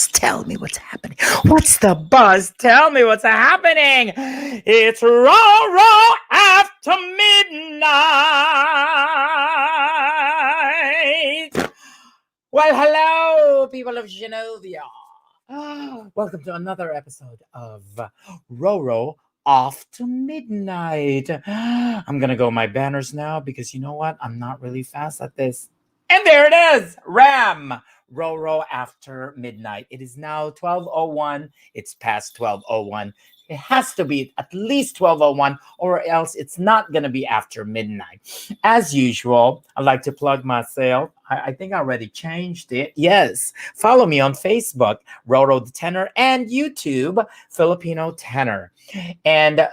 buzz? Tell me what's happening. What's the buzz? Tell me what's happening. It's Roro after midnight. Well, hello, people of Genovia. Welcome to another episode of Roro Off to Midnight. I'm going to go my banners now because you know what? I'm not really fast at this. And there it is, Ram. Roro After Midnight. It is now 12:01. It's past 12:01. It has to be at least 12:01 or else it's not going to be after midnight. As usual, I'd like to plug myself. I think I already changed it. Yes. Follow me on Facebook, Roro the Tenor, and YouTube, Filipino Tenor. And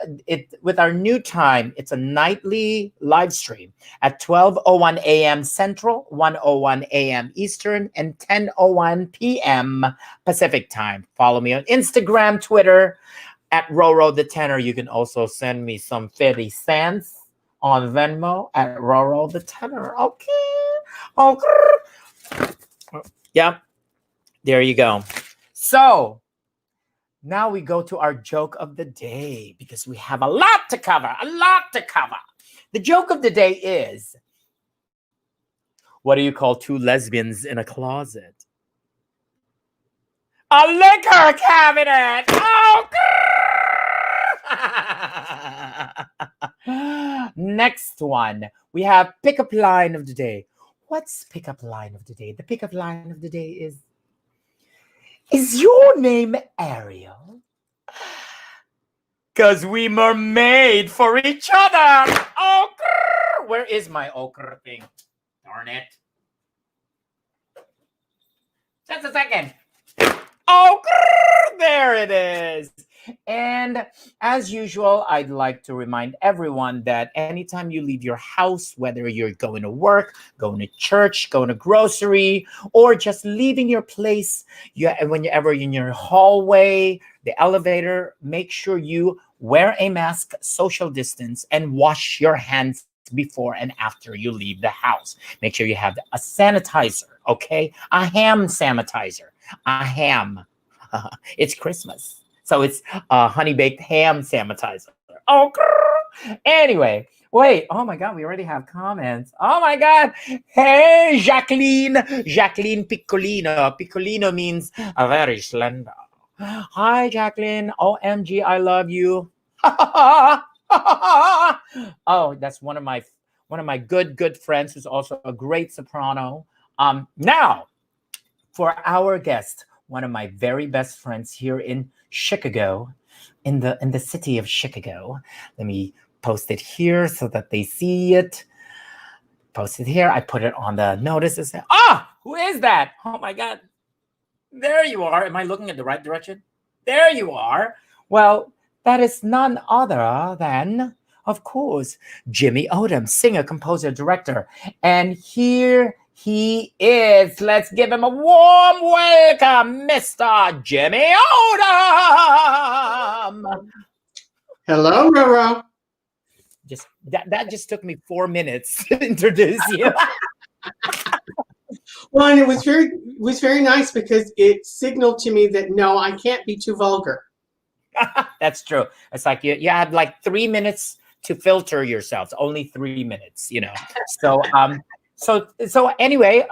with our new time, it's a nightly live stream at 12:01 a.m. Central, 1:01 a.m. Eastern, and 10:01 p.m. Pacific time. Follow me on Instagram, Twitter, at Roro the Tenor. You can also send me some 50 cents on Venmo at Roro the Tenor. Okay. Yeah. There you go. So now we go to our joke of the day because we have a lot to cover. The joke of the day is, what do you call two lesbians in a closet? A liquor cabinet. Next one, we have pickup line of the day. What's pickup line of the day? The pickup line of the day is your name Ariel? Because we were made for each other. Where is my ochre thing? Darn it. Just a second. There it is. And as usual, I'd like to remind everyone that anytime you leave your house, whether you're going to work, going to church, going to grocery, or just leaving your place, whenever you're in your hallway, the elevator, make sure you wear a mask, social distance, and wash your hands before and after you leave the house. Make sure you have a sanitizer, okay? A ham sanitizer. A ham. It's Christmas. So it's honey baked ham sanitizer. Anyway, wait. Oh my God, we already have comments. Oh my God. Hey, Jacqueline. Jacqueline Piccolino. Piccolino means a very slender. Hi, Jacqueline. OMG, I love you. Oh, that's one of my good friends who's also a great soprano. Now, for our guest, one of my very best friends here in Chicago, in the city of Chicago. Let me post it here so that they see it. Post it here. I put it on the notices. Who is that? Oh my God. There you are. Am I looking at the right direction? There you are. Well, that is none other than, of course, Jimmy Odom, singer, composer, director. And here he is. Let's give him a warm welcome, Mr. Jimmy Odom. Hello, Roro. That just took me 4 minutes to introduce you. Well, and it was very nice because it signaled to me that no, I can't be too vulgar. That's true. It's like you had like 3 minutes to filter yourselves. Only 3 minutes, you know. So anyway,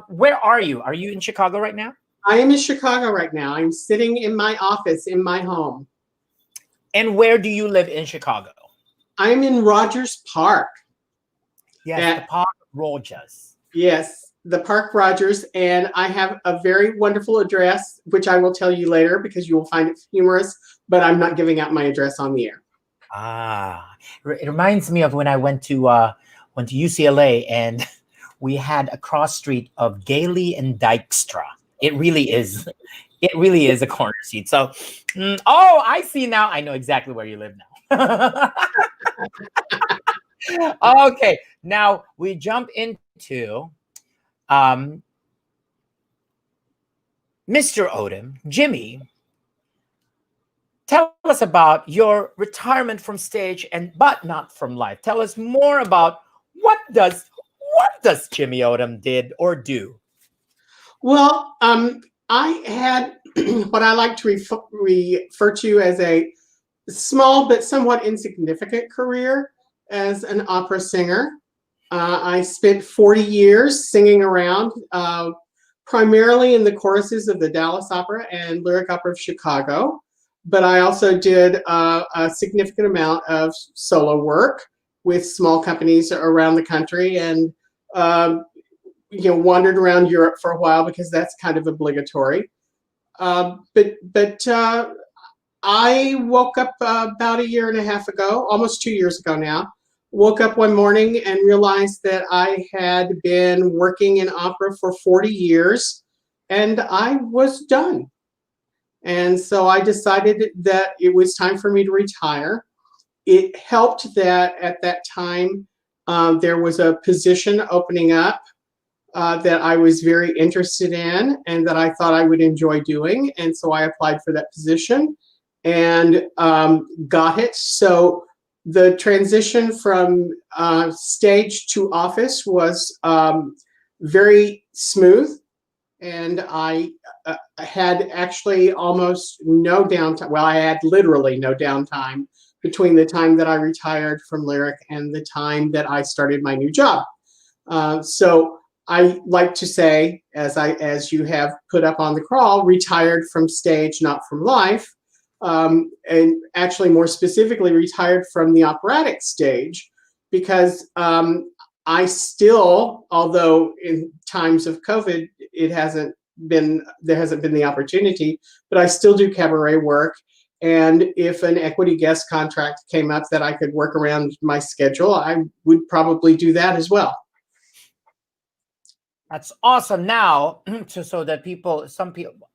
where are you? Are you in Chicago right now? I am in Chicago right now. I'm sitting in my office in my home. And where do you live in Chicago? I'm in Rogers Park. Yes, the Park Rogers. Yes, the Park Rogers. And I have a very wonderful address, which I will tell you later because you will find it humorous, but I'm not giving out my address on the air. It reminds me of when I went to UCLA and we had a cross street of Gailey and Dykstra. It really is a corner seat. So, I see now. I know exactly where you live now. Okay, now we jump into Mr. Odom, Jimmy. Tell us about your retirement from stage but not from life. Tell us more about what does Jimmy Odom did or do? Well, I had what I like to refer to as a small but somewhat insignificant career as an opera singer. I spent 40 years singing around, primarily in the choruses of the Dallas Opera and Lyric Opera of Chicago. But I also did a significant amount of solo work with small companies around the country, and wandered around Europe for a while because that's kind of obligatory. But I woke up about a year and a half ago, almost 2 years ago now. Woke up one morning and realized that I had been working in opera for 40 years and I was done. And so I decided that it was time for me to retire. It helped that at that time there was a position opening up that I was very interested in and that I thought I would enjoy doing. And so I applied for that position and got it. So the transition from stage to office was very smooth. And I had actually almost no downtime. Well, I had literally no downtime between the time that I retired from Lyric and the time that I started my new job. So I like to say, as you have put up on the crawl, retired from stage, not from life. And actually more specifically retired from the operatic stage because I still, although in times of COVID, there hasn't been the opportunity, but I still do cabaret work. And if an equity guest contract came up that I could work around my schedule, I would probably do that as well. That's awesome. Now, so that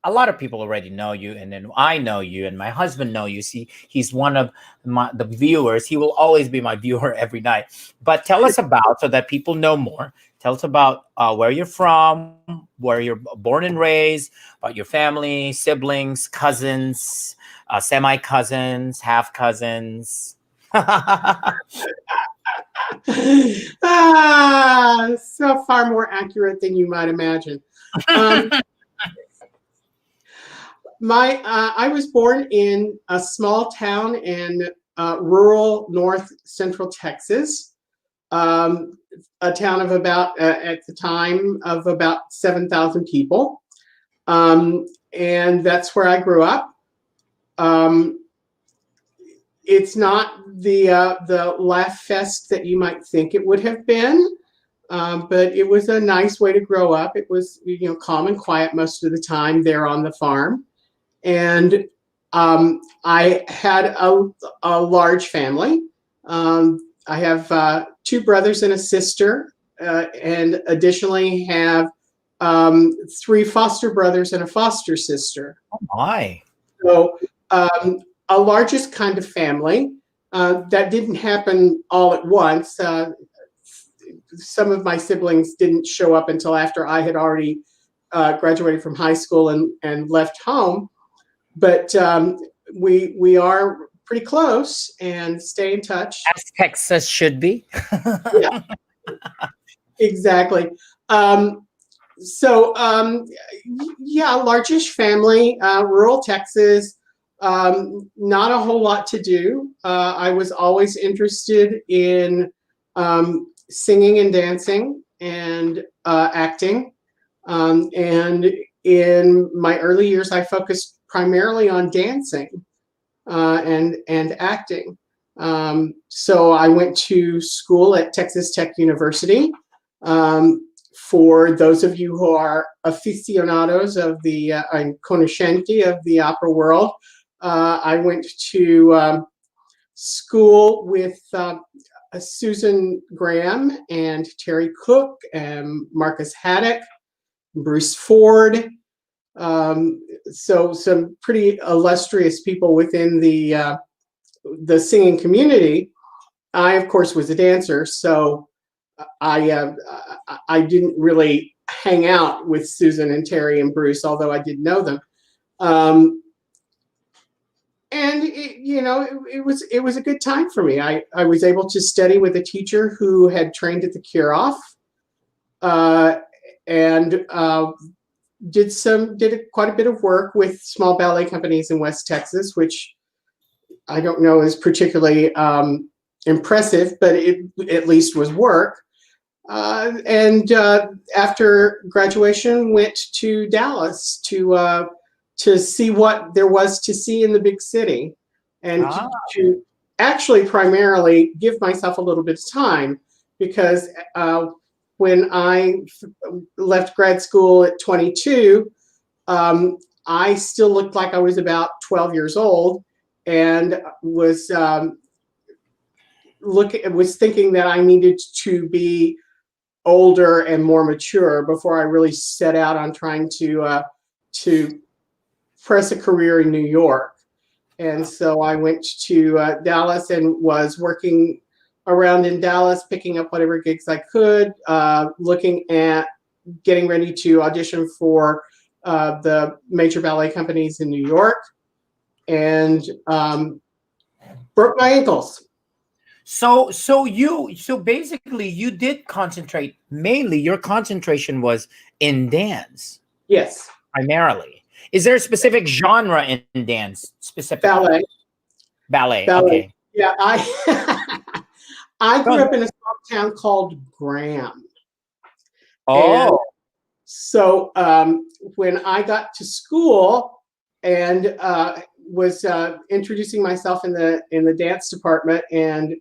a lot of people already know you, and then I know you, and my husband know you. See, he's one of the viewers. He will always be my viewer every night. But tell us about, so that people know more. Tell us about where you're from, where you're born and raised, about your family, siblings, cousins, semi-cousins, half cousins. So far more accurate than you might imagine. I was born in a small town in rural north central Texas, a town of about, at the time, of about 7,000 people. And that's where I grew up. It's not the laugh fest that you might think it would have been, but it was a nice way to grow up. It was, calm and quiet most of the time there on the farm. And I had a large family. I have 2 brothers and a sister, and additionally have 3 foster brothers and a foster sister. Oh my. So a largest kind of family. That didn't happen all at once. Some of my siblings didn't show up until after I had already graduated from high school and left home. But we are pretty close and stay in touch. As Texas should be. Yeah, exactly. Yeah, largish family, rural Texas. Not a whole lot to do. I was always interested in singing and dancing and acting. And in my early years, I focused primarily on dancing and acting. So I went to school at Texas Tech University. For those of you who are aficionados of the conoscenti of the opera world, I went to school with Susan Graham and Terry Cook and Marcus Haddock, Bruce Ford. So some pretty illustrious people within the singing community. I, of course, was a dancer, so I didn't really hang out with Susan and Terry and Bruce, although I did know them. And it was a good time for me. I was able to study with a teacher who had trained at the Kirov, and quite a bit of work with small ballet companies in West Texas, which I don't know is particularly impressive, but it at least was work. And after graduation, went to Dallas to see what there was to see in the big city, and to actually primarily give myself a little bit of time, because when I left grad school at 22, I still looked like I was about 12 years old, and was thinking that I needed to be older and more mature before I really set out on trying to press a career in New York. And so I went to Dallas and was working around in Dallas, picking up whatever gigs I could, looking at getting ready to audition for the major ballet companies in New York, and broke my ankles. So basically you did concentrate, mainly your concentration was in dance. Yes. Primarily. Is there a specific genre in dance specifically? Ballet. Ballet. Okay. Yeah, I grew up in a small town called Graham. Oh. And so when I got to school and was introducing myself in the dance department, and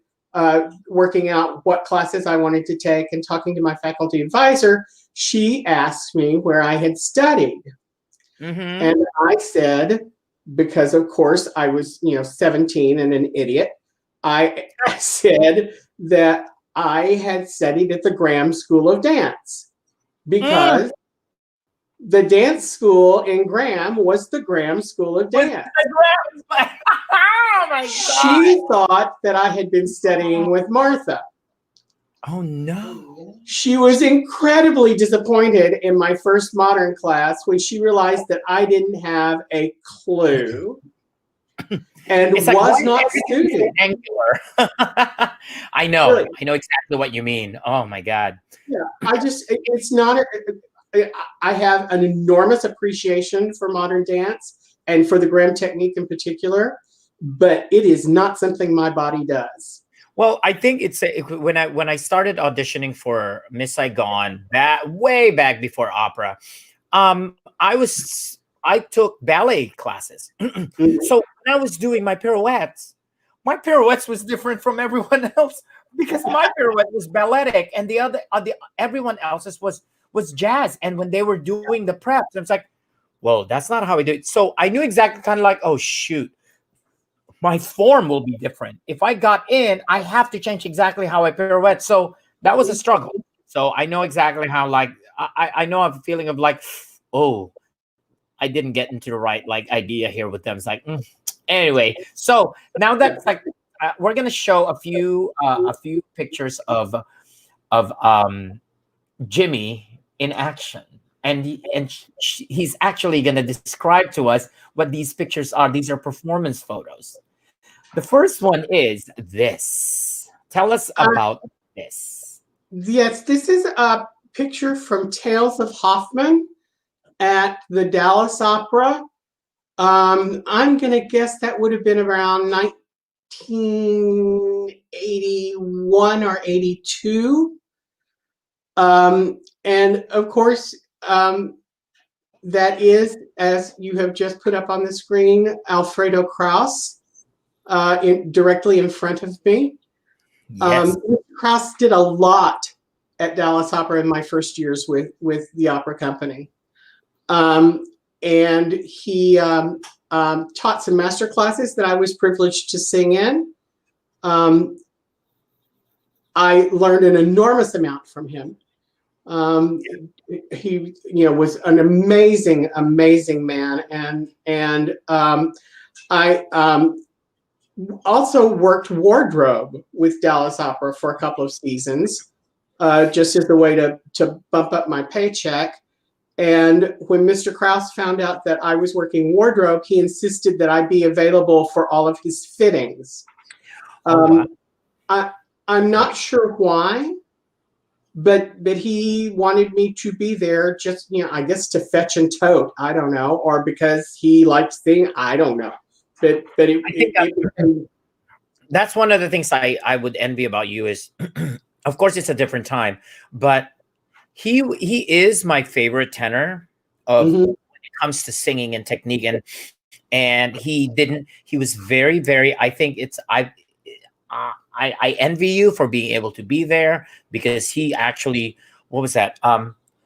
working out what classes I wanted to take, and talking to my faculty advisor, she asked me where I had studied. Mm-hmm. And I said, because of course I was 17 and an idiot, I said that I had studied at the Graham School of Dance, because the dance school in Graham was the Graham School of Dance. Oh my God. She thought that I had been studying with Martha. Oh no. She was incredibly disappointed in my first modern class when she realized that I didn't have a clue and was not student. Angular. I know. Really? I know exactly what you mean. Oh my God. Yeah, it's not. I have an enormous appreciation for modern dance and for the Graham technique in particular, but it is not something my body does. Well, I think it's when I started auditioning for Miss Saigon, way back before opera, I took ballet classes. So when I was doing my pirouettes was different from everyone else, because my pirouette was balletic and everyone else's was jazz. And when they were doing the preps, I was like, well, that's not how we do it. So I knew exactly, kind of like, oh shoot, my form will be different. If I got in, I have to change exactly how I pirouette. So that was a struggle. So I know exactly how, like, I know a feeling of like, oh, I didn't get into the right idea here with them. It's like, anyway. So now that's we're gonna show a few pictures of Jimmy in action, and he's actually gonna describe to us what these pictures are. These are performance photos. The first one is this. Tell us about this. Yes, this is a picture from Tales of Hoffman at the Dallas Opera. I'm going to guess that would have been around 1981 or 82. And of course, that is, as you have just put up on the screen, Alfredo Kraus, directly in front of me. Yes. Kraus did a lot at Dallas Opera in my first years with the opera company. And he taught some master classes that I was privileged to sing in. I learned an enormous amount from him. He, was an amazing, amazing man, and I also worked wardrobe with Dallas Opera for a couple of seasons, just as a way to bump up my paycheck. And when Mr. Kraus found out that I was working wardrobe, he insisted that I be available for all of his fittings. I'm not sure why, but he wanted me to be there just, I guess to fetch and tote. I don't know, or because he likes singing. I don't know, but I think that's one of the things I would envy about you is, of course, it's a different time, but he is my favorite tenor of Mhm. when it comes to singing and technique, and he was very, very, I think it's I envy you for being able to be there, because he actually, what was that,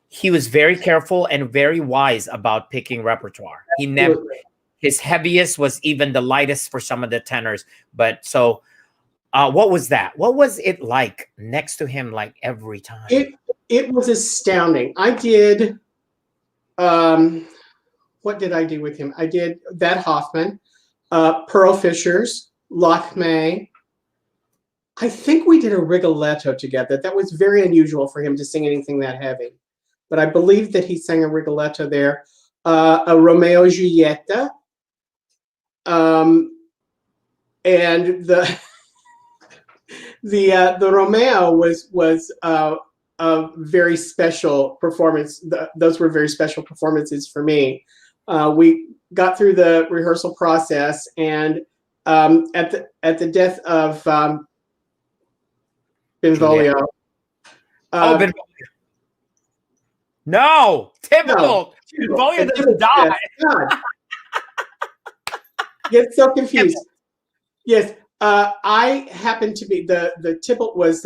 he was very careful and very wise about picking repertoire. He never, his heaviest was even the lightest for some of the tenors. But so what was that, what was it like next to him, like every time? It was astounding. I did what did I do with him? I did that Hoffman, Pearl Fishers, Lakme. I think we did a Rigoletto together. That was very unusual for him to sing anything that heavy. But I believe that he sang a Rigoletto there. A Romeo Giulietta. And the Romeo was a very special performance. Those were very special performances for me. We got through the rehearsal process, and at the death of Benvolio. Benvolio. No, typical. Benvolio doesn't die. God. Get so confused. Yes, I happened to be the Tybalt was.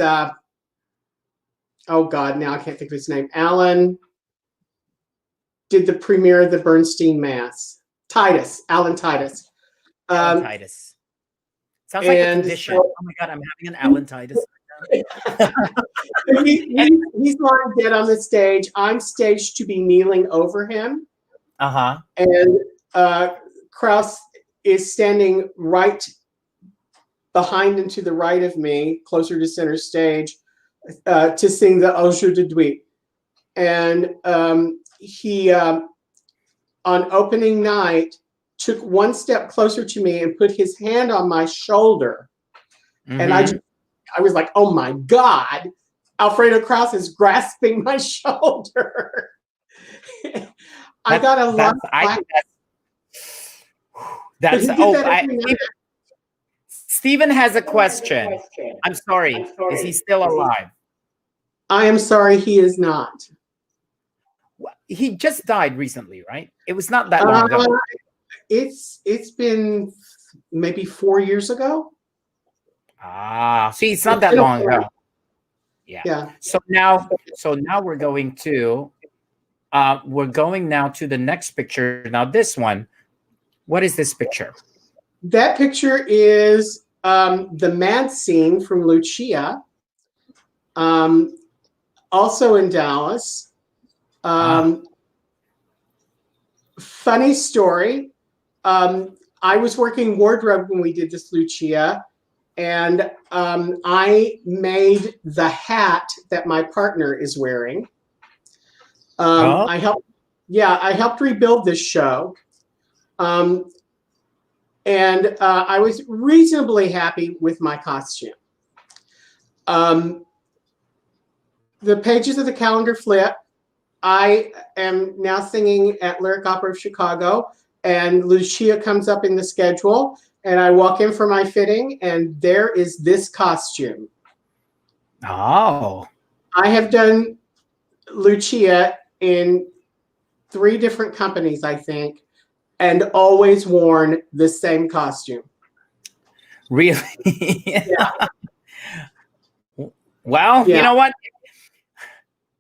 Oh God, now I can't think of his name. Alan did the premiere of the Bernstein Mass. Alan Titus. Alan Titus. Sounds like a condition. Oh my God, I'm having an Alan Titus. He's lying dead on the stage. I'm staged to be kneeling over him. And Krauss is standing right behind and to the right of me, closer to center stage, to sing the Au Jour de Nuit. And he, on opening night, took one step closer to me and put his hand on my shoulder. And I was like, oh my God, Alfredo Krauss is grasping my shoulder. I got a lot of Stephen has a question. I'm sorry. Is he still alive? I am sorry, he is not. He just died recently, right? It was not that long ago. It's been maybe 4 years ago. See, it's not that long ago. Yeah. So now we're going now to the next picture. Now this one, what is this picture? That picture is the mad scene from Lucia, also in Dallas. Funny story. I was working wardrobe when we did this Lucia, and I made the hat that my partner is wearing. I helped rebuild this show. And I was reasonably happy with my costume. The pages of the calendar flip. I am now singing at Lyric Opera of Chicago, and Lucia comes up in the schedule, and I walk in for my fitting, and there is this costume. Oh. I have done Lucia in 3 different companies, I think, and always worn the same costume. Really? Yeah. Well, you know what?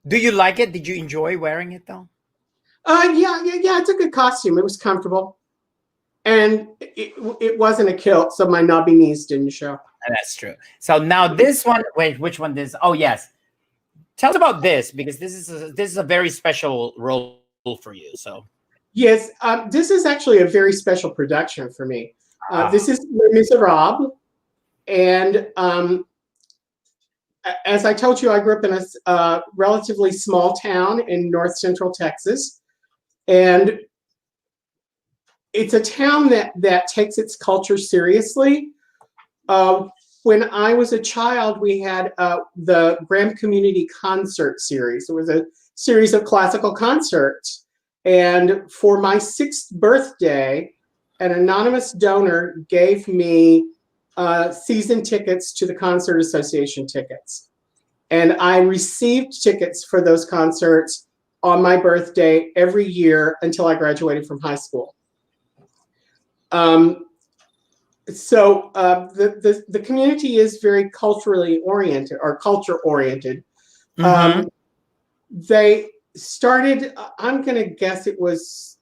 Do you like it? Did you enjoy wearing it though? Yeah. It's a good costume. It was comfortable, and it wasn't a kilt, so my knobby knees didn't show. That's true. So now this one, wait, which one is? Oh yes, tell us about this, because this is a very special role for you. So yes, this is actually a very special production for me. This is Les Miserables, and as I told you, I grew up in a relatively small town in north central Texas, and it's a town that takes its culture seriously. when I was a child, we had the Graham Community Concert Series. It was a series of classical concerts. And for my 6th birthday, an anonymous donor gave me season tickets to the Concert Association tickets. And I received tickets for those concerts on my birthday every year until I graduated from high school. So the community is very culturally oriented, or culture oriented. Mm-hmm. They started, I'm going to guess it was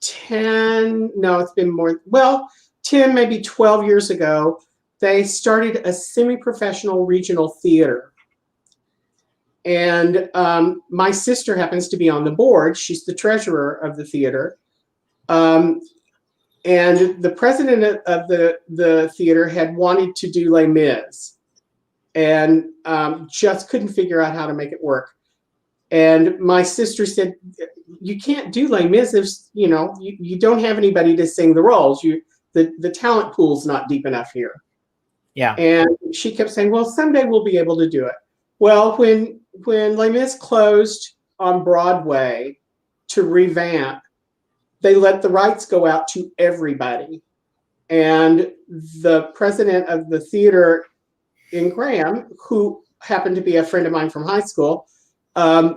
10, no, it's been more, well, 10, maybe 12 years ago, they started a semi-professional regional theater. And my sister happens to be on the board. She's the treasurer of the theater. And the president of the theater had wanted to do Les Mis and just couldn't figure out how to make it work. And my sister said, you can't do Les Mis if, you don't have anybody to sing the roles. The talent pool's not deep enough here. Yeah. And she kept saying, well, someday we'll be able to do it. Well, when Les Mis closed on Broadway to revamp, they let the rights go out to everybody. And the president of the theater in Graham, who happened to be a friend of mine from high school,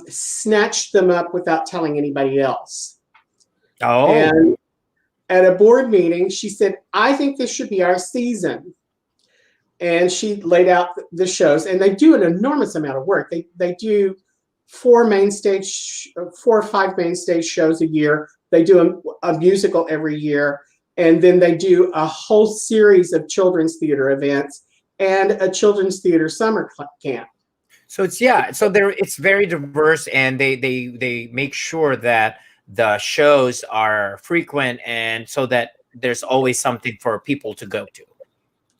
snatched them up without telling anybody else. Oh. And at a board meeting, she said, I think this should be our season. And she laid out the shows, and they do an enormous amount of work. They do 4 or 5 main stage shows a year. They do a musical every year, and then they do a whole series of children's theater events and a children's theater summer camp. So it's very diverse, and they make sure that the shows are frequent, and so that there's always something for people to go to.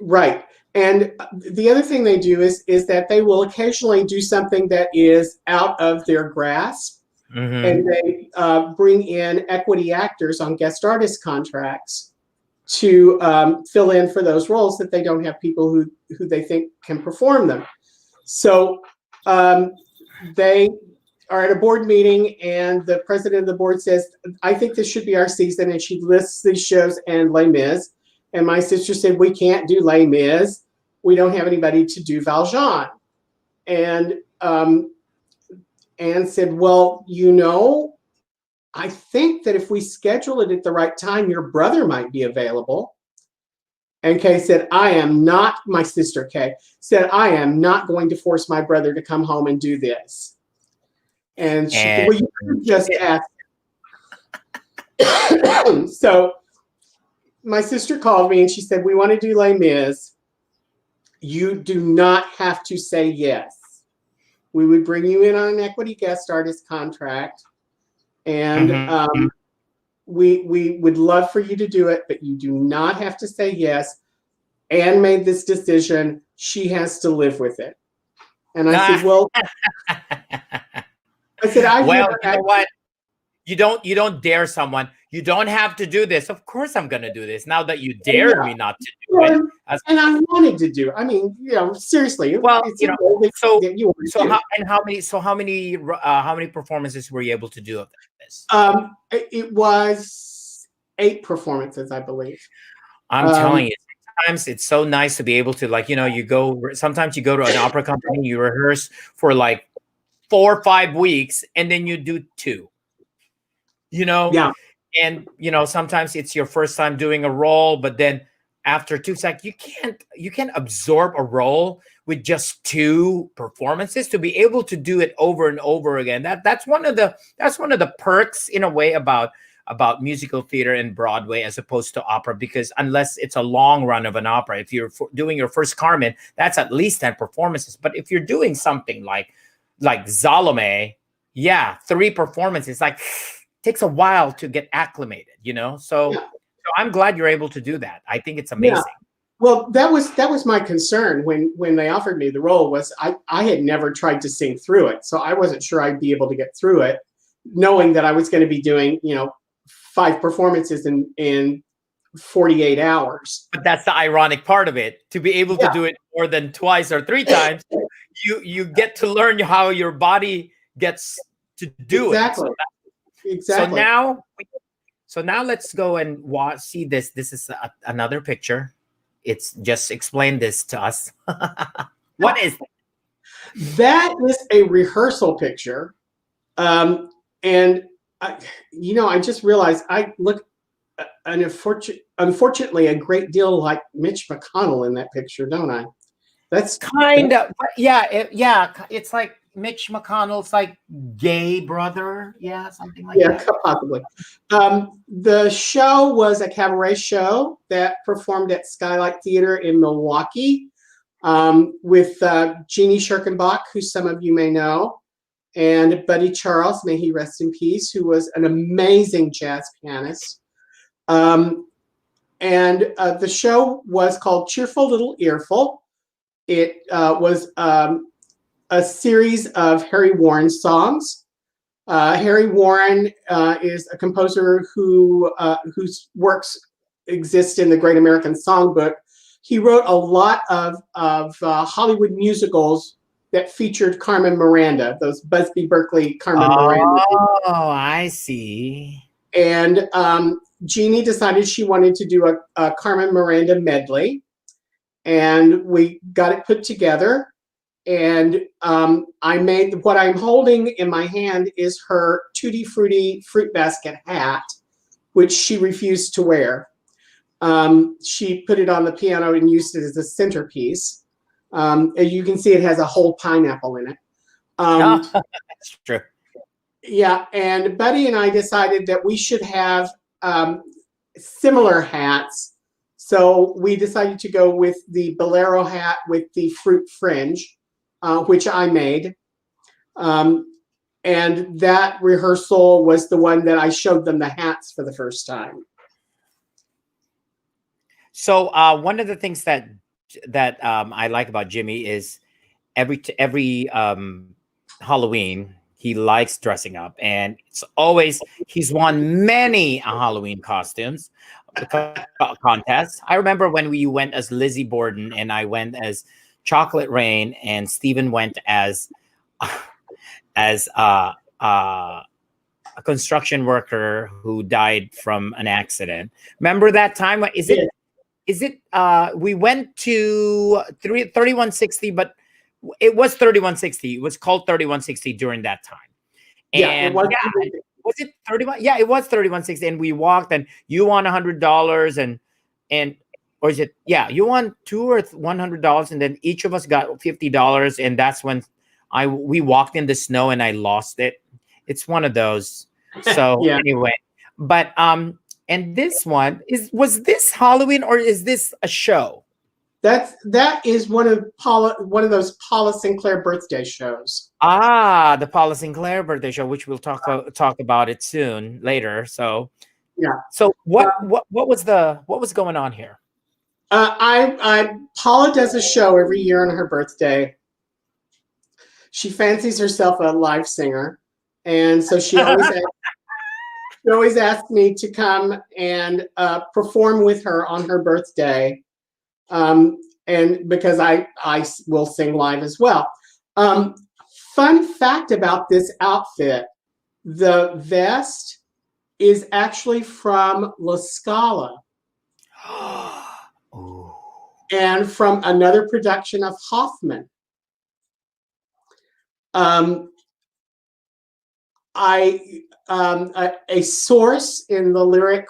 Right. And the other thing they do is that they will occasionally do something that is out of their grasp. Mm-hmm. And they bring in equity actors on guest artist contracts to fill in for those roles that they don't have people who they think can perform them. So they are at a board meeting, and the president of the board says, I think this should be our season. And she lists these shows and Les Mis. And my sister said, we can't do Les Mis. We don't have anybody to do Valjean. And Anne said, well, I think that if we schedule it at the right time, your brother might be available. And Kay said, my sister Kay said, I am not going to force my brother to come home and do this. And she said, well, you just ask. So my sister called me and she said, we want to do Les Mis. You do not have to say yes. We would bring you in on an equity guest artist contract. And we would love for you to do it, but you do not have to say yes. Anne made this decision. She has to live with it. And I said, well, you know what? You don't dare someone. You don't have to do this. Of course I'm going to do this. Now that you dared me not to do it. And I wanted to do it. I mean, seriously. Well, how many performances were you able to do of this? It was 8 performances, I believe. I'm telling you, sometimes it's so nice to be able to sometimes you go to an opera company, you rehearse for 4 or 5 weeks, and then you do 2. Yeah. And sometimes it's your first time doing a role, but then after 2 seconds, you can't absorb a role with just 2 performances. To be able to do it over and over again, that's one of the perks in a way about musical theater and Broadway as opposed to opera, because unless it's a long run of an opera, if you're doing your first Carmen, that's at least 10 performances. But if you're doing something like Salome, 3 performances, takes a while to get acclimated, So I'm glad you're able to do that. I think it's amazing. Yeah. Well, that was my concern when they offered me the role. Was I had never tried to sing through it, so I wasn't sure I'd be able to get through it, knowing that I was going to be doing 5 performances in 48 hours. But that's the ironic part of it. To be able to Yeah, do it more than twice or three times, you get to learn how your body gets to do it. exactly. So Exactly. now, so now let's go and see this. This is another picture. It's just explain this to us. What is that? That is a rehearsal picture. And I just realized I look unfortunately a great deal like Mitch McConnell in that picture, don't I? That's Kind of, yeah, yeah. It's like Mitch McConnell's like gay brother, yeah, something like yeah, that. possibly. The show was a cabaret show that performed at Skylight Theater in Milwaukee with Jeannie Schirkenbach, who some of you may know, and Buddy Charles, may he rest in peace, who was an amazing jazz pianist. And the show was called Cheerful Little Earful. It was a series of Harry Warren songs. Harry Warren is a composer whose works exist in the Great American Songbook. He wrote a lot of Hollywood musicals that featured Carmen Miranda, those Busby Berkeley Carmen Miranda. Oh, I see. And Jeannie decided she wanted to do a Carmen Miranda medley, and we got it put together. And I made what I'm holding in my hand is her Tutti Frutti fruit basket hat, which she refused to wear. She put it on the piano and used it as a centerpiece. As you can see, it has a whole pineapple in it. That's true. Yeah, and Buddy and I decided that we should have similar hats. So we decided to go with the bolero hat with the fruit fringe, which I made. And that rehearsal was the one that I showed them the hats for the first time. So one of the things that I like about Jimmy is every Halloween he likes dressing up, and it's always he's won many Halloween costumes contests. I remember when we went as Lizzie Borden, and I went as Chocolate Rain, and Steven went as as a construction worker who died from an accident. Remember that time? Is it? Yeah. Is it? We went to 3160, but it was 3160. It was called 3160 during that time. And was it 31? Yeah, it was 3160. And we walked, and you won $100, and or is it? Yeah, you won $200 or $100, and then each of us got $50. And that's when we walked in the snow, and I lost it. It's one of those. So Yeah. anyway, but and this one was this Halloween, or is this a show? That is one of those Paula Sinclair birthday shows. Ah, the Paula Sinclair birthday show, which we'll talk about it soon later. So yeah. So what was going on here? Paula does a show every year on her birthday. She fancies herself a live singer, and so she always asks me to come and perform with her on her birthday. And because I will sing live as well. Fun fact about this outfit, the vest is actually from La Scala. And from another production of Hoffman. A source in the lyric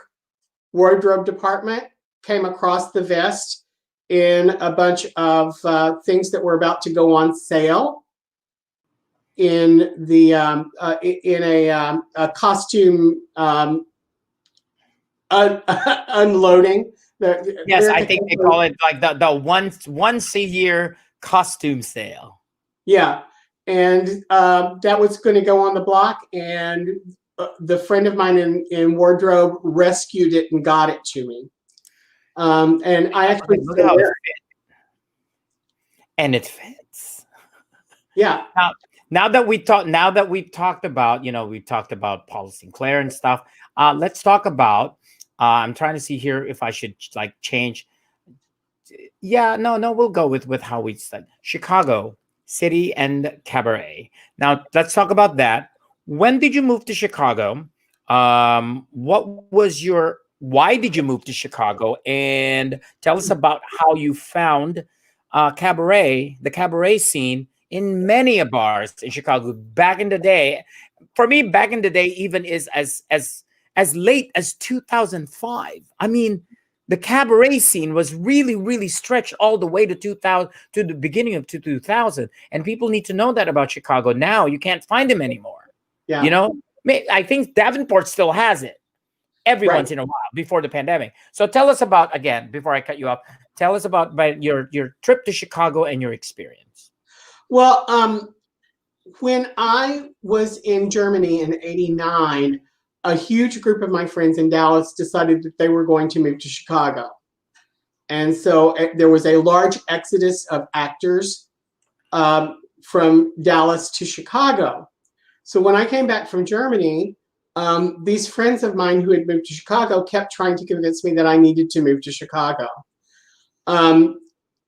wardrobe department came across the vest in a bunch of things that were about to go on sale in the in a costume unloading. Yes, I think they call it like the once a year costume sale. Yeah, and that was going to go on the block, and the friend of mine in wardrobe rescued it and got it to me. And I actually look how it fits. And it fits. Yeah. Now that we talked about, we talked about Paula Sinclair and stuff. Let's talk about I'm trying to see here if I should like change. Yeah, no, we'll go with how we said Chicago City and Cabaret. Now let's talk about that. When did you move to Chicago? What was your why did you move to Chicago? And tell us about how you found cabaret, the cabaret scene in many of bars in Chicago back in the day. For me, back in the day, even is as late as 2005. I mean, the cabaret scene was really stretched all the way to 2000, to the beginning of 2000, and people need to know that about Chicago. Now you can't find them anymore. You Yeah, know, I think Davenport still has it every right. once in a while before the pandemic. So tell us about, again, before I cut you off, tell us about your trip to Chicago and your experience. Well, when I was in Germany in '89, a huge group of my friends in Dallas decided that they were going to move to Chicago. And so there was a large exodus of actors from Dallas to Chicago. So when I came back from Germany, these friends of mine who had moved to Chicago kept trying to convince me that I needed to move to Chicago. Um,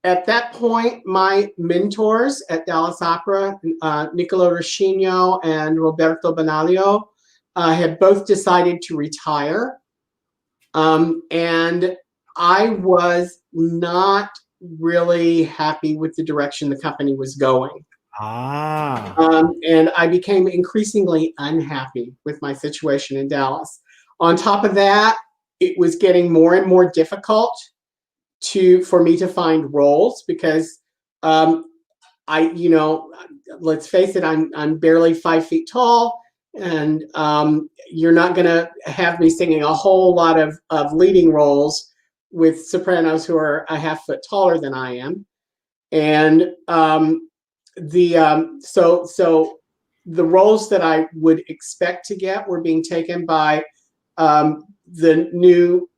at that point, my mentors at Dallas Opera, Niccolo Ruscino and Roberto Benaglio, had both decided to retire. And I was not really happy with the direction the company was going. Ah. And I became increasingly unhappy with my situation in Dallas. On top of that, it was getting more and more difficult for me to find roles because um, let's face it, I'm barely 5 feet tall, and you're not going to have me singing a whole lot of leading roles with sopranos who are a half foot taller than I am. And so the roles that I would expect to get were being taken by the new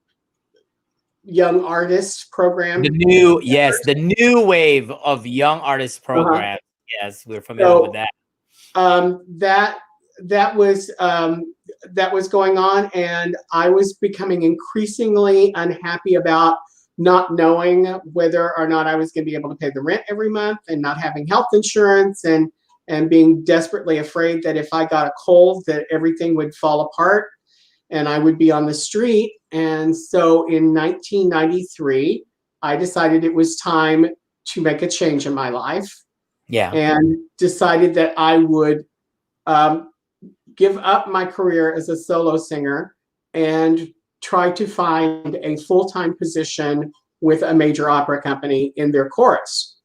young artist program. The new wave of young artist Uh-huh. program. Yes, we're familiar with So that. um, that that was that was going on, and I was becoming increasingly unhappy about not knowing whether or not I was going to be able to pay the rent every month, and not having health insurance, and being desperately afraid that if I got a cold, that everything would fall apart and I would be on the street. And so in 1993, I decided it was time to make a change in my life, Yeah. and decided that I would um, give up my career as a solo singer and try to find a full-time position with a major opera company in their chorus.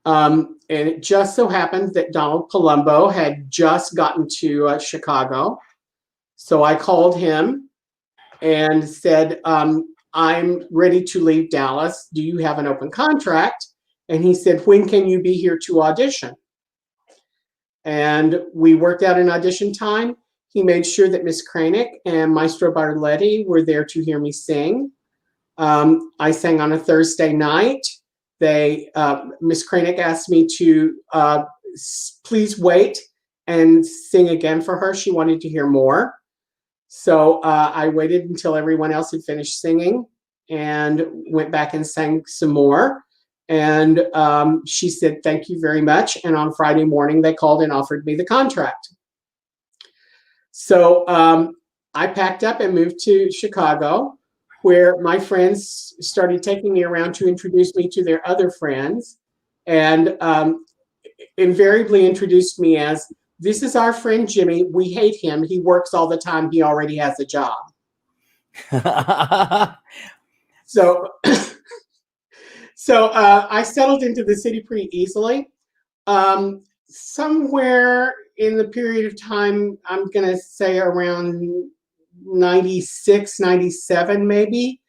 And it just so happened that Donald Palumbo had just gotten to Chicago. So I called him and said, I'm ready to leave Dallas. Do you have an open contract? And he said, when can you be here to audition? And we worked out an audition time. He made sure that Miss Kranick and Maestro Bartaletti were there to hear me sing. I sang on a Thursday night. Miss Kranick asked me to please wait and sing again for her. She wanted to hear more. So I waited until everyone else had finished singing and went back and sang some more. And she said, thank you very much. And on Friday morning, they called and offered me the contract. So I packed up and moved to Chicago, where my friends started taking me around to introduce me to their other friends, and invariably introduced me as, this is our friend Jimmy. We hate him. He works all the time. He already has a job. So I settled into the city pretty easily. Somewhere in the period of time, I'm going to say around 96, 97 maybe,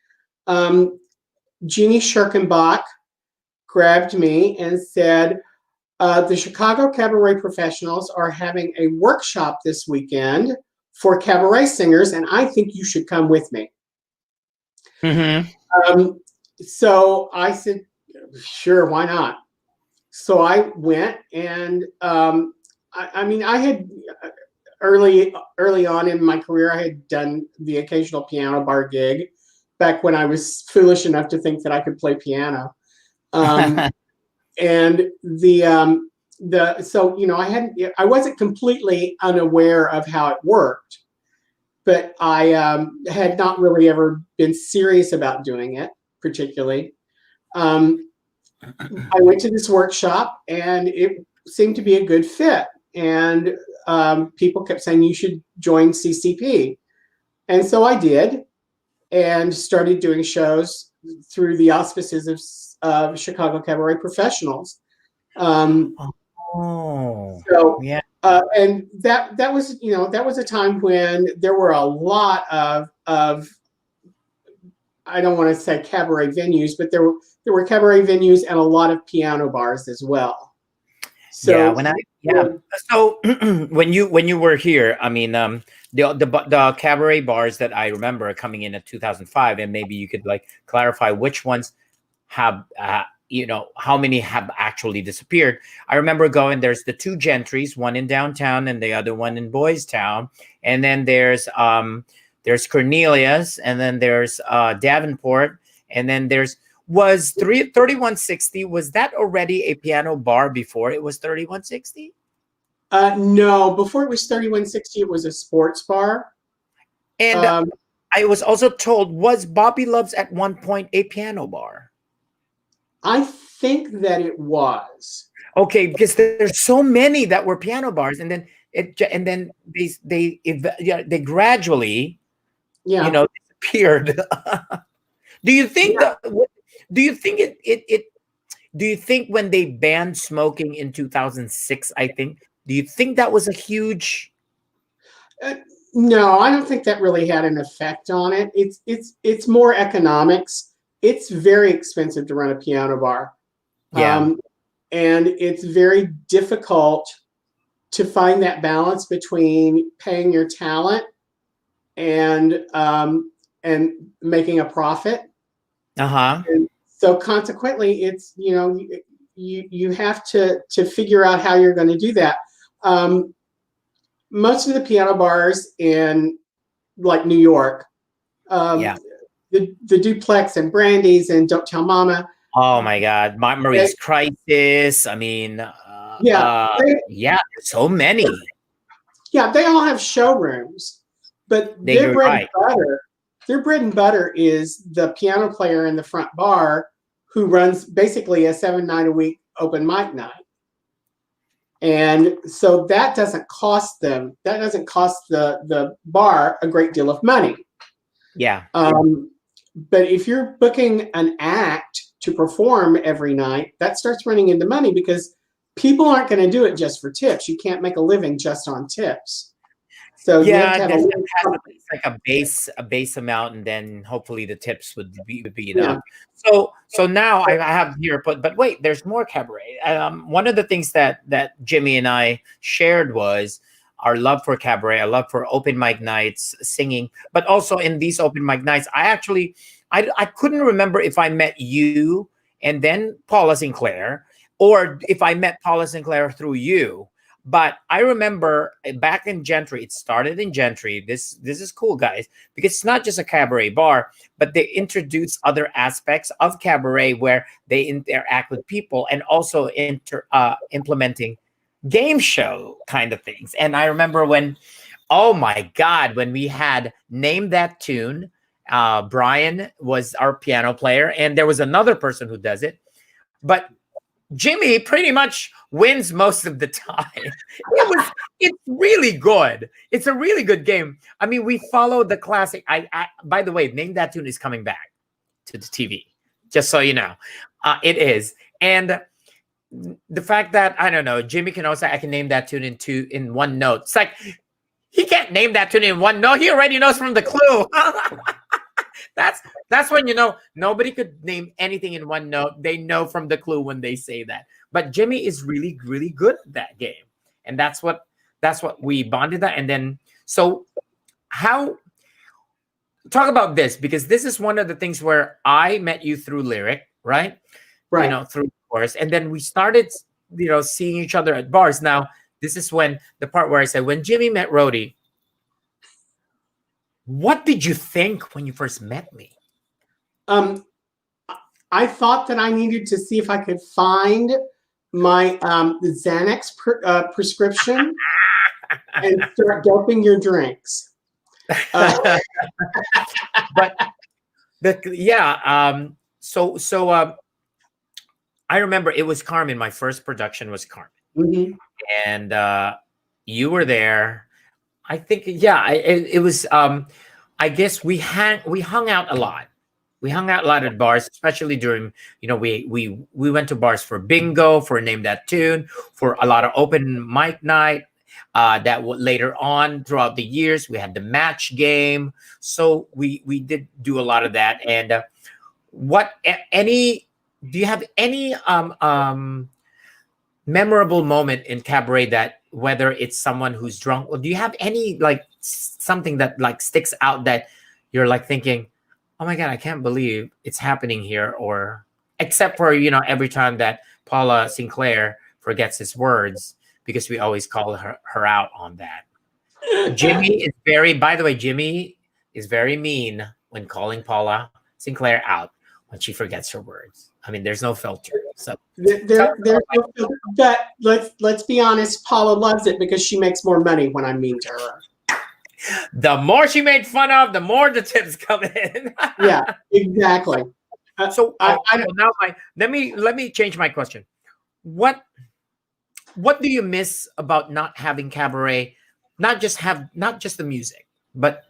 Jeannie Schirkenbach grabbed me and said, the Chicago cabaret professionals are having a workshop this weekend for cabaret singers, and I think you should come with me. Mm-hmm. So I said, sure, why not? So I went, and I early on in my career, I had done the occasional piano bar gig back when I was foolish enough to think that I could play piano. And so I wasn't completely unaware of how it worked, but I had not really ever been serious about doing it particularly. I went to this workshop and it seemed to be a good fit. And people kept saying, you should join CCP. And so I did and started doing shows through the auspices of Chicago Cabaret Professionals. So yeah. And that was a time when there were a lot of I don't want to say cabaret venues, but there were cabaret venues and a lot of piano bars as well. So so when you were here, I mean, the cabaret bars that I remember coming in at 2005, and maybe you could like clarify which ones have how many have actually disappeared. I remember going, there's the two Gentrys, one in downtown and the other one in Boys Town, and then there's Cornelius, and then there's Davenport, and then was 3160. Was that already a piano bar before it was 3160? No, before it was 3160, it was a sports bar. And I was also told, was Bobby Love's at one point a piano bar? I think that it was. Okay, because there's so many that were piano bars, and then they gradually disappeared. Do you think do you think when they banned smoking in 2006, do you think that was a huge no, I don't think that really had an effect on it. It's more economics. It's very expensive to run a piano bar. And it's very difficult to find that balance between paying your talent and making a profit. And so consequently, it's you have to figure out how you're going to do that. Most of the piano bars in like New York, the Duplex and Brandy's and Don't Tell Mama. Oh my God, Marie's Crisis. I mean, so many. Yeah, they all have showrooms, but their bread and butter is the piano player in the front bar who runs basically a 7-night-a-week open mic night. And so that doesn't cost them. That doesn't cost the bar a great deal of money. Yeah. But if you're booking an act to perform every night, that starts running into money because people aren't going to do it just for tips. You can't make a living just on tips. So it's like a base amount, and then hopefully the tips would be enough. Yeah. So now I have here, but wait, there's more cabaret. One of the things that Jimmy and I shared was our love for cabaret, our love for open mic nights, singing, but also in these open mic nights, I couldn't remember if I met you and then Paula Sinclair, or if I met Paula Sinclair through you. But I remember back in Gentry, it started in Gentry. This is cool, guys, because it's not just a cabaret bar, but they introduce other aspects of cabaret where they interact with people and also implementing game show kind of things. And I remember when we had Name That Tune, Brian was our piano player, and there was another person who does it. But Jimmy pretty much wins most of the time. It's really good. It's a really good game. I mean, we follow the classic. By the way, Name That Tune is coming back to the TV, just so you know. It is. And the fact that, I don't know, Jimmy can also, I can name that tune in one note. It's like, he can't name that tune in one note. He already knows from the clue. That's when nobody could name anything in one note. They know from the clue when they say that. But Jimmy is really, really good at that game, and that's what we bonded at. And then talk about this, because this is one of the things where I met you through Lyric, right? Through course, and then we started, seeing each other at bars. Now, This is when the part where I said, when Jimmy met Rhodey, what did you think when you first met me? I thought that I needed to see if I could find my Xanax prescription and start doping your drinks. But I remember it was Carmen. My first production was Carmen, Mm-hmm. and you were there. I think, it was. I guess we hung out a lot. We hung out a lot at bars, especially during, we went to bars for bingo, for Name That Tune, for a lot of open mic night. Later on throughout the years, we had the match game. So we did do a lot of that. And do you have any memorable moment in cabaret, that whether it's someone who's drunk, or do you have any like something that like sticks out that you're like thinking, oh my God, I can't believe it's happening here? Or except for, every time that Paula Sinclair forgets his words, because we always call her out on that. By the way, Jimmy is very mean when calling Paula Sinclair out when she forgets her words. I mean, there's no filter. So there's no filter, but let's be honest, Paula loves it because she makes more money when I'm mean to her. The more she made fun of, the more the tips come in. Yeah, exactly. So now let me change my question. What do you miss about not having cabaret? Not just the music, but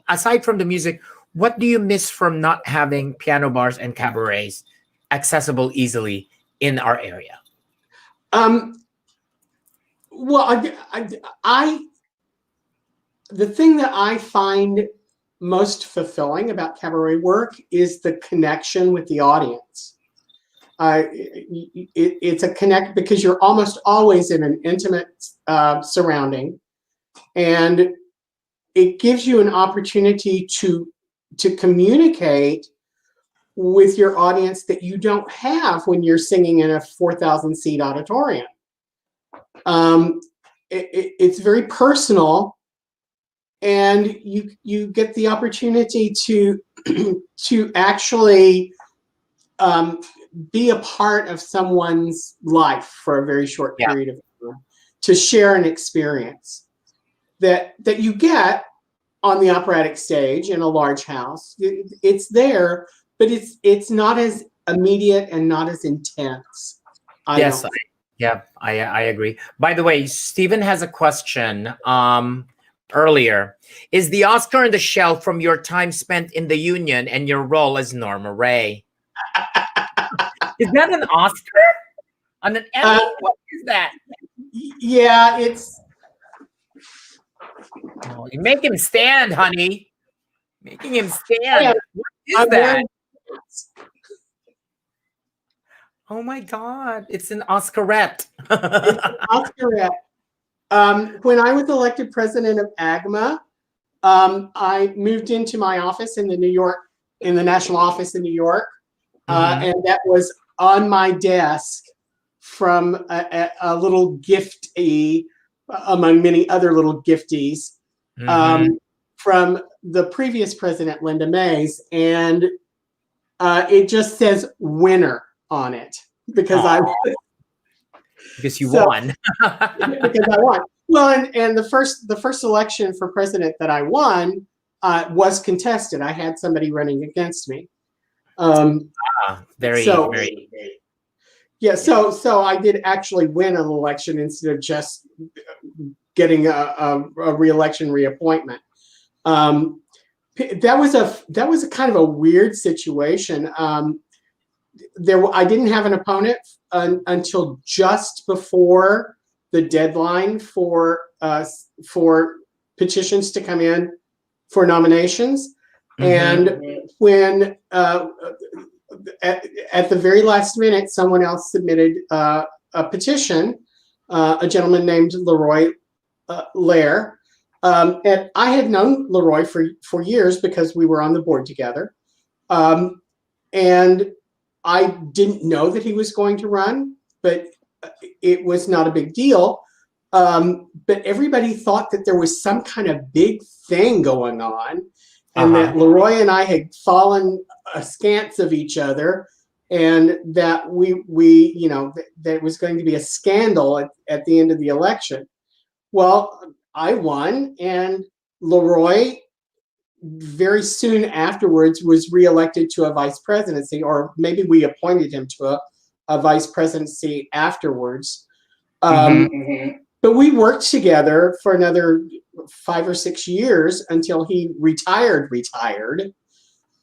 aside from the music, what do you miss from not having piano bars and cabarets accessible easily in our area? Well, the thing that I find most fulfilling about cabaret work is the connection with the audience. It's a connect because you're almost always in an intimate surrounding, and it gives you an opportunity to communicate with your audience that you don't have when you're singing in a 4,000 seat auditorium. It's very personal, and you get the opportunity to actually be a part of someone's life for a very short period of time, to share an experience that you get on the operatic stage in a large house. It's there, but it's not as immediate and not as intense. I agree. By the way, Stephen has a question earlier. Is the Oscar on the shelf from your time spent in the Union and your role as Norma Ray? Is that an Oscar? On an Emmy? What is that? Yeah, it's... Oh, you make him stand, honey. Making him stand. What is that? Oh my God. It's an Oscarette. It's an Oscarette. When I was elected president of AGMA, I moved into my office in the national office in New York. And that was on my desk from a little giftee, among many other little gifties, from the previous president, Linda Mays. And it just says winner on it because because you won. Because I won. Well, and the first election for president that I won was contested. I had somebody running against me. Very. Yeah, so I did actually win an election instead of just getting a re-election reappointment. That was a kind of a weird situation. I didn't have an opponent until just before the deadline for petitions to come in for nominations. And when at the very last minute, someone else submitted a petition, a gentleman named Leroy Lair. And I had known Leroy for years because we were on the board together. And I didn't know that he was going to run, but it was not a big deal. But everybody thought that there was some kind of big thing going on, and Uh-huh. that Leroy and I had fallen askance of each other, and that that it was going to be a scandal at the end of the election. Well, I won, and Leroy very soon afterwards was reelected to a vice presidency, or maybe we appointed him to a vice presidency afterwards. Mm-hmm. But we worked together for another 5 or 6 years until he retired.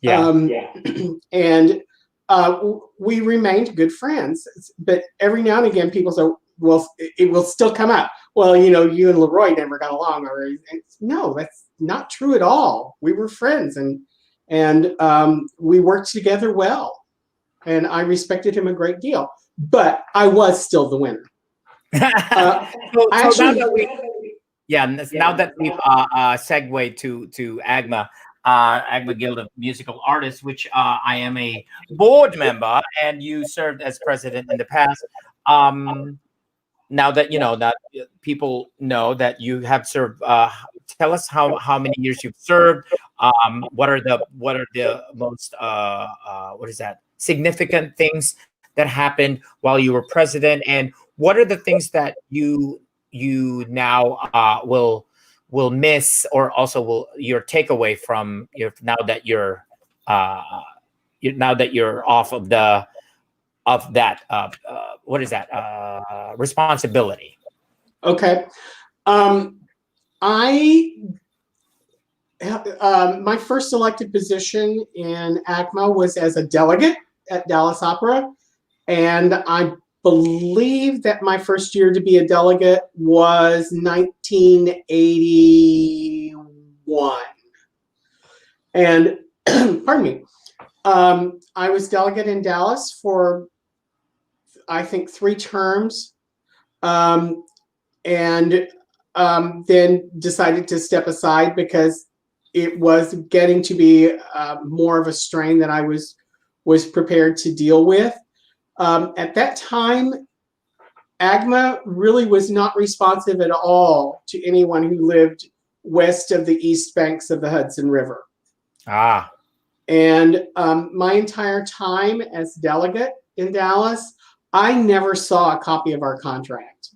Yeah. And we remained good friends. But every now and again, people say, well, it will still come up. Well, you and Leroy never got along. No, that's not true at all. We were friends, and we worked together well. And I respected him a great deal. But I was still the winner. So now that now that we've segued to AGMA, AGMA Guild of Musical Artists, which I am a board member, and you served as president in the past. Now that that people know that you have served, tell us how many years you've served. What are the most what is that significant things that happened while you were president, and what are the things that you now will miss, or also will your takeaway from your uh now that you're off of that what is that responsibility? Okay. I My first elected position in ACMA was as a delegate at Dallas Opera, and I believe that my first year to be a delegate was 1981. And pardon me, I was delegate in Dallas for, I think, 3 terms, and then decided to step aside because it was getting to be more of a strain that I was prepared to deal with. At that time, AGMA really was not responsive at all to anyone who lived west of the east banks of the Hudson River. And my entire time as delegate in Dallas, I never saw a copy of our contract.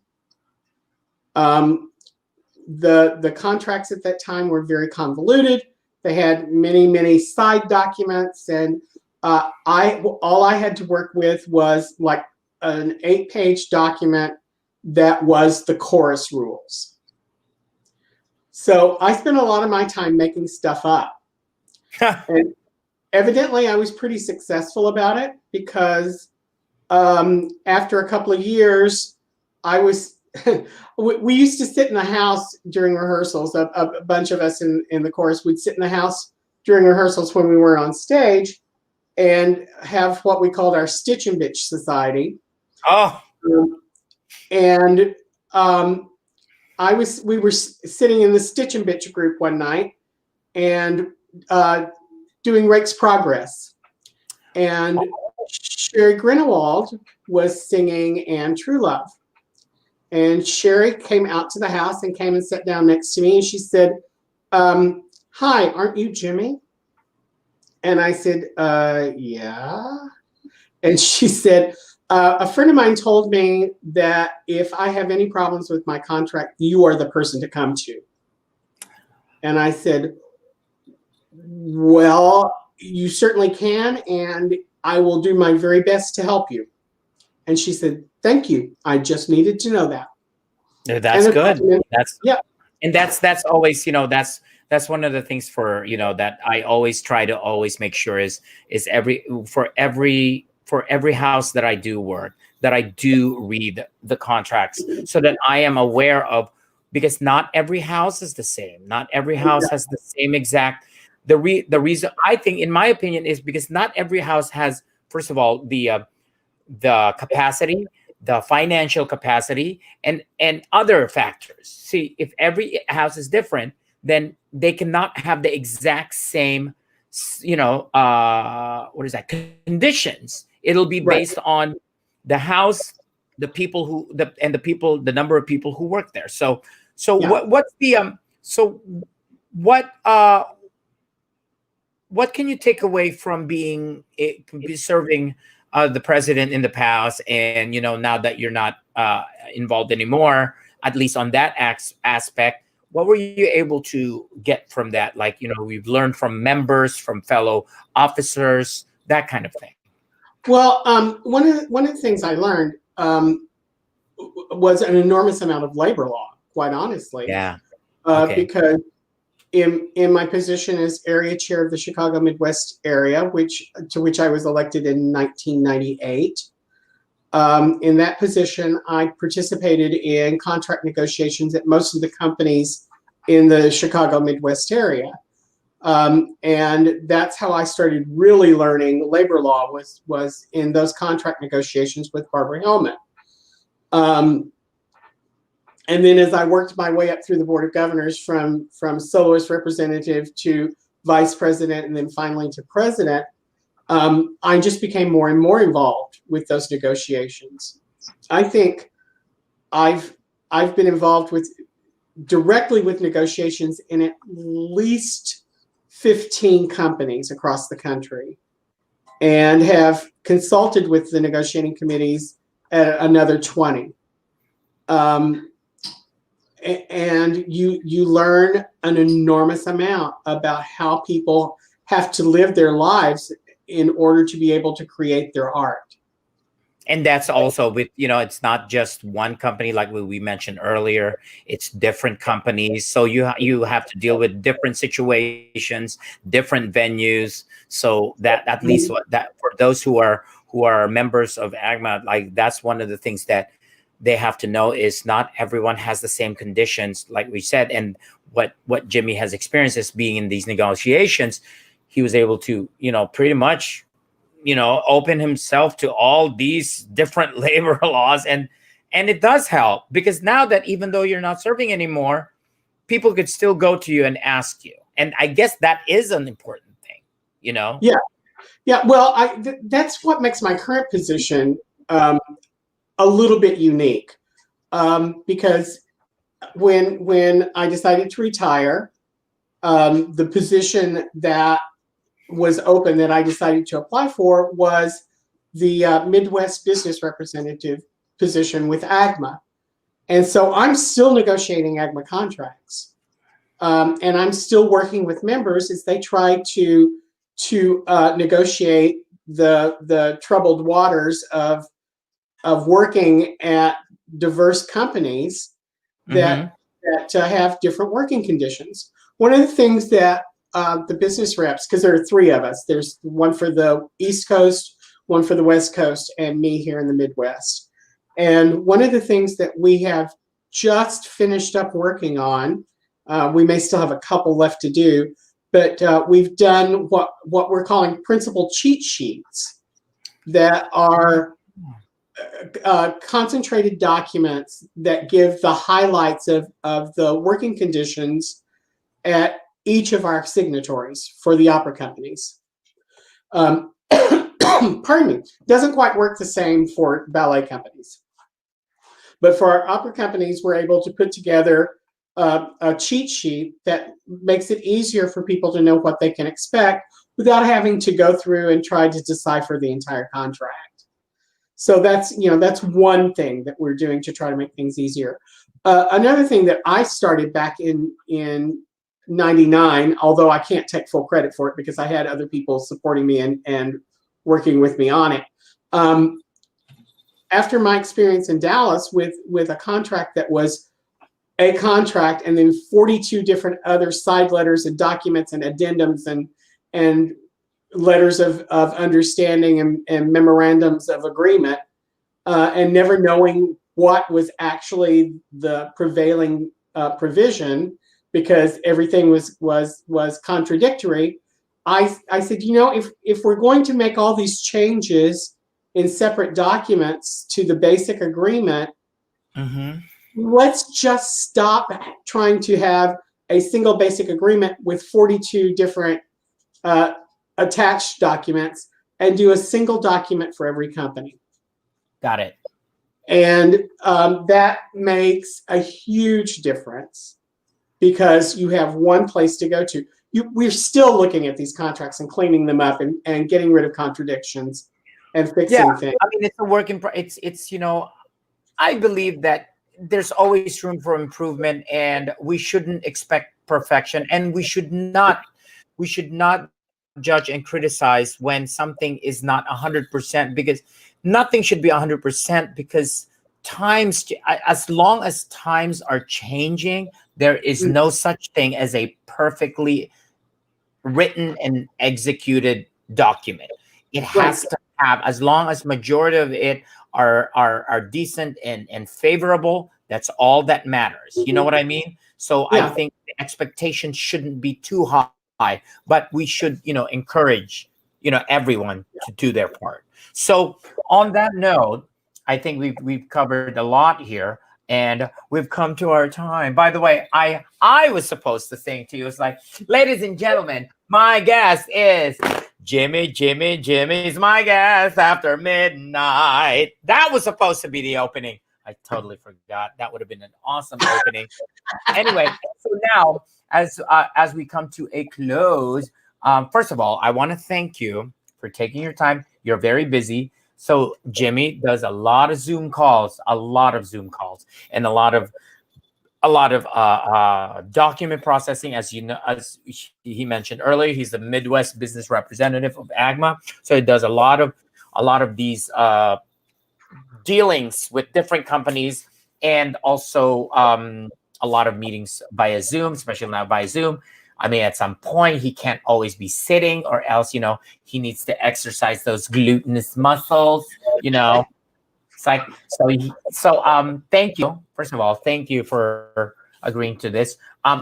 The contracts at that time were very convoluted. They had many side documents, and all I had to work with was like an 8-page document that was the chorus rules. So I spent a lot of my time making stuff up. And evidently I was pretty successful about it, because after a couple of years, we used to sit in the house during rehearsals. A bunch of us in the chorus would sit in the house during rehearsals when we were on stage, and have what we called our Stitch and Bitch Society. And we were sitting in the Stitch and Bitch group one night, and doing Rake's Progress. And Sherry Grinewald was singing And True Love. And Sherry came out to the house and came and sat down next to me, and she said, hi, aren't you Jimmy? And I said, yeah. And she said, a friend of mine told me that if I have any problems with my contract, you are the person to come to. And I said, well, you certainly can, and I will do my very best to help you. And she said, thank you. I just needed to know that. That's good. And that's always, that's one of the things for, that I always try to always make sure is for every house that I do work, that I do read the contracts, so that I am aware of, because not every house is the same. Not every house has the same exact. The reason, I think, in my opinion, is because not every house has, first of all, the capacity, the financial capacity, and other factors. See, if every house is different, then they cannot have the exact same, what is that, conditions. It'll be based on the house the people who the number of people who work there. So Yeah. what's the so what what can you take away from serving the president in the past, and now that you're not involved anymore, at least on that aspect, what were you able to get from that? Like, we've learned from members, from fellow officers, that kind of thing. Well, one of the things I learned was an enormous amount of labor law, quite honestly, Yeah. Okay. because in my position as area chair of the Chicago Midwest area, to which I was elected in 1998. In that position, I participated in contract negotiations at most of the companies in the Chicago Midwest area. And that's how I started really learning labor law was in those contract negotiations with Barbara Hillman. And then as I worked my way up through the Board of Governors from soloist representative to vice president and then finally to president, I just became more and more involved with those negotiations. I think I've been involved directly with negotiations in at least 15 companies across the country, and have consulted with the negotiating committees at another 20. And you learn an enormous amount about how people have to live their lives in order to be able to create their art. And that's also with, it's not just one company like we mentioned earlier. It's different companies. So you have to deal with different situations, different venues. So that at least that for those who are members of AGMA, like that's one of the things that they have to know is not everyone has the same conditions, like we said. And what Jimmy has experienced is being in these negotiations, he was able to, pretty much, open himself to all these different labor laws. And it does help, because now that even though you're not serving anymore, people could still go to you and ask you. And I guess that is an important thing, Yeah. Yeah. Well, that's what makes my current position a little bit unique, because when I decided to retire, the position that was open that I decided to apply for was the Midwest business representative position with AGMA. And so I'm still negotiating AGMA contracts. And I'm still working with members as they try to negotiate the troubled waters of working at diverse companies that have different working conditions. One of the things that the business reps, because there are three of us, there's one for the East Coast, one for the West Coast, and me here in the Midwest. And one of the things that we have just finished up working on, we may still have a couple left to do, but we've done what we're calling principal cheat sheets that are concentrated documents that give the highlights of the working conditions at each of our signatories for the opera companies. Pardon me, doesn't quite work the same for ballet companies. But for our opera companies, we're able to put together a cheat sheet that makes it easier for people to know what they can expect without having to go through and try to decipher the entire contract. So that's one thing that we're doing to try to make things easier. Another thing that I started back in 99, although I can't take full credit for it because I had other people supporting me and working with me on it. After my experience in Dallas with a contract that was a contract and then 42 different other side letters and documents and addendums and letters of understanding and memorandums of agreement, and never knowing what was actually the prevailing provision because everything was contradictory. I said, if we're going to make all these changes in separate documents to the basic agreement, let's just stop trying to have a single basic agreement with 42 different attached documents and do a single document for every company. Got it. And that makes a huge difference because you have one place to go to. We're still looking at these contracts and cleaning them up and getting rid of contradictions and Yeah, fixing things. I mean, it's a work in it's I believe that there's always room for improvement, and we shouldn't expect perfection, and we should not judge and criticize when something is not 100%, because nothing should be 100%, because as long as times are changing, there is Mm, no such thing as a perfectly written and executed document. It right. has to have, as long as majority of it are decent and favorable, that's all that matters. You know what I mean? So I Yeah. think the expectations shouldn't be too high, but we should, encourage, everyone to do their part. So on that note, I think we've covered a lot here, and we've come to our time. By the way, I was supposed to sing to you. It's like, ladies and gentlemen, my guest is Jimmy. Jimmy's my guest after midnight. That was supposed to be the opening. I totally forgot. That would have been an awesome opening. Anyway, so now as we come to a close, first of all, I want to thank you for taking your time. You're very busy. So Jimmy does a lot of Zoom calls, and a lot of document processing, as you know, as he mentioned earlier. He's the Midwest business representative of AGMA, so he does a lot of these dealings with different companies, and also a lot of meetings via Zoom, especially now via Zoom. I mean, at some point, he can't always be sitting, or else, he needs to exercise those gluteus muscles. It's like, thank you. First of all, thank you for agreeing to this.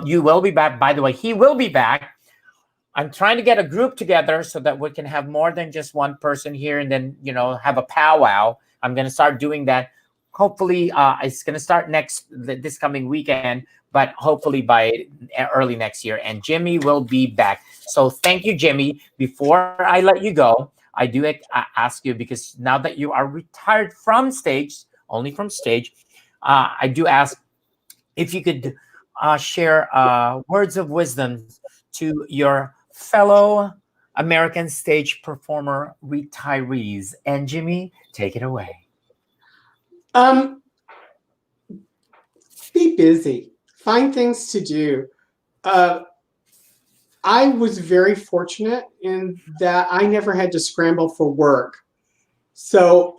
You will be back. By the way, he will be back. I'm trying to get a group together so that we can have more than just one person here, and then, have a powwow. I'm going to start doing that. Hopefully, it's going to start this coming weekend, but hopefully by early next year. And Jimmy will be back. So thank you, Jimmy. Before I let you go, I do ask you, because now that you are retired from stage, only from stage, I do ask if you could share words of wisdom to your fellow American stage performer retirees. And Jimmy, take it away. Um, be busy. Find things to do. Uh, I was very fortunate in that I never had to scramble for work. So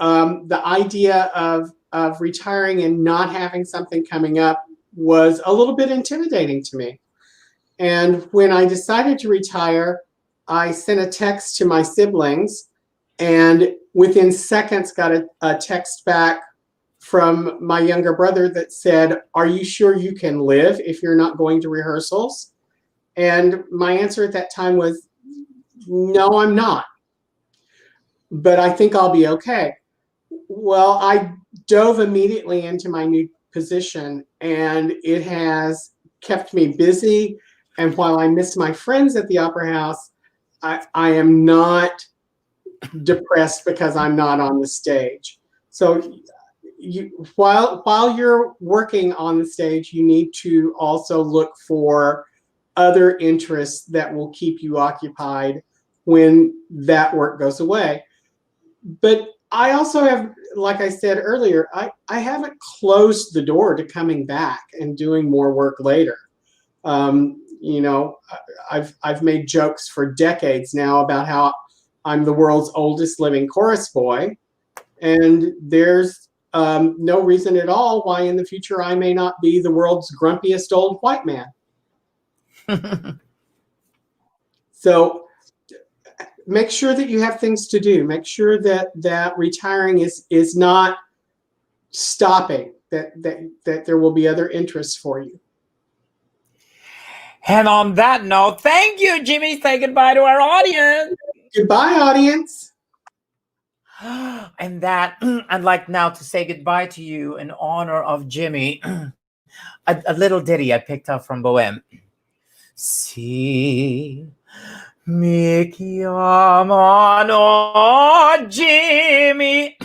the idea of retiring and not having something coming up was a little bit intimidating to me. And when I decided to retire, I sent a text to my siblings, and within seconds got a text back from my younger brother that said, "Are you sure you can live if you're not going to rehearsals?" And my answer at that time was, "No, I'm not, but I think I'll be okay." Well, I dove immediately into my new position, and it has kept me busy. And while I miss my friends at the Opera House, I am not depressed because I'm not on the stage. So while you're working on the stage, you need to also look for other interests that will keep you occupied when that work goes away. But I also have, like I said earlier, I haven't closed the door to coming back and doing more work later. You know, I've made jokes for decades now about how I'm the world's oldest living chorus boy, and there's no reason at all why in the future I may not be the world's grumpiest old white man. So make sure that you have things to do. Make sure that retiring is not stopping. That there will be other interests for you. And on that note, thank you, Jimmy. Say goodbye to our audience. Goodbye, audience. And that, I'd like now to say goodbye to you in honor of Jimmy. A little ditty I picked up from Bohem. Si mi chiamano Jimmy,